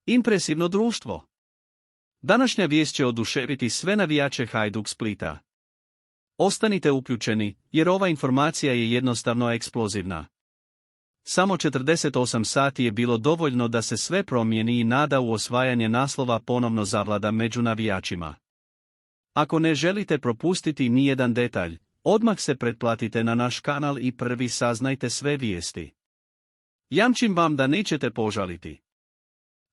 Impresivno društvo. Današnja vijest će oduševiti sve navijače Hajduk Splita. Ostanite uključeni, jer ova informacija je jednostavno eksplozivna. Samo 48 sati je bilo dovoljno da se sve promijeni i nada u osvajanje naslova ponovno zavlada među navijačima. Ako ne želite propustiti nijedan detalj, odmah se pretplatite na naš kanal i prvi saznajte sve vijesti. Jamčim vam da nećete požaliti.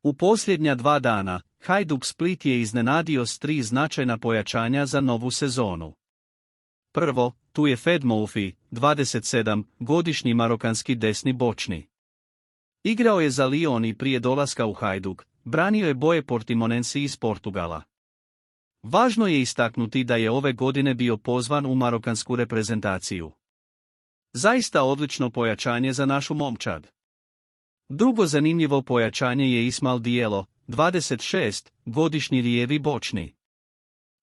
U posljednja 2 dana, Hajduk Split je iznenadio s 3 značajna pojačanja za novu sezonu. Prvo, tu je Fed Moufi, 27-godišnji marokanski desni bočni. Igrao je za Lyon i prije dolaska u Hajduk, branio je boje Portimonense iz Portugala. Važno je istaknuti da je ove godine bio pozvan u marokansku reprezentaciju. Zaista odlično pojačanje za našu momčad. Drugo zanimljivo pojačanje je Ismail Diallo, 26-godišnji lijevi bočni.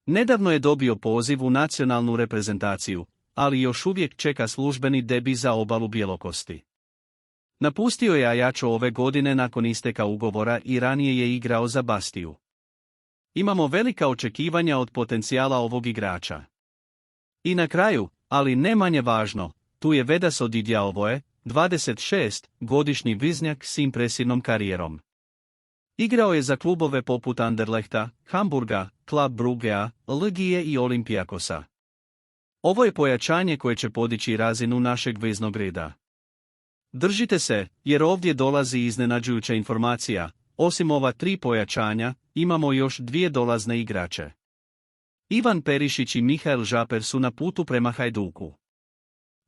Nedavno je dobio poziv u nacionalnu reprezentaciju, ali još uvijek čeka službeni debi za obalu bjelokosti. Napustio je Ajaxo ove godine nakon isteka ugovora i ranije je igrao za Bastiju. Imamo velika očekivanja od potencijala ovog igrača. I na kraju, ali ne manje važno, tu je Vedaso Didiaovoe, 26-godišnji viznjak s impresivnom karijerom. Igrao je za klubove poput Anderlechta, Hamburga, Club Bruggea, Legije i Olympiakosa. Ovo je pojačanje koje će podići razinu našeg veznog reda. Držite se, jer ovdje dolazi iznenađujuća informacija. Osim ova 3 pojačanja, imamo još 2 dolazne igrače. Ivan Perišić i Mihael Žaper su na putu prema Hajduku.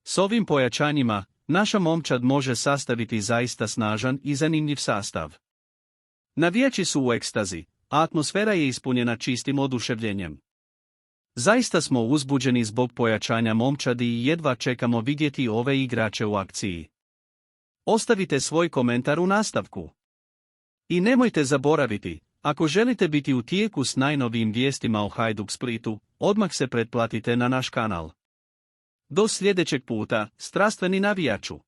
S ovim pojačanjima, naša momčad može sastaviti zaista snažan i zanimljiv sastav. Navijači su u ekstazi, a atmosfera je ispunjena čistim oduševljenjem. Zaista smo uzbuđeni zbog pojačanja momčadi i jedva čekamo vidjeti ove igrače u akciji. Ostavite svoj komentar u nastavku. I nemojte zaboraviti, ako želite biti u tijeku s najnovijim vijestima o Hajduk Splitu, odmah se pretplatite na naš kanal. Do sljedećeg puta, strastveni navijaču!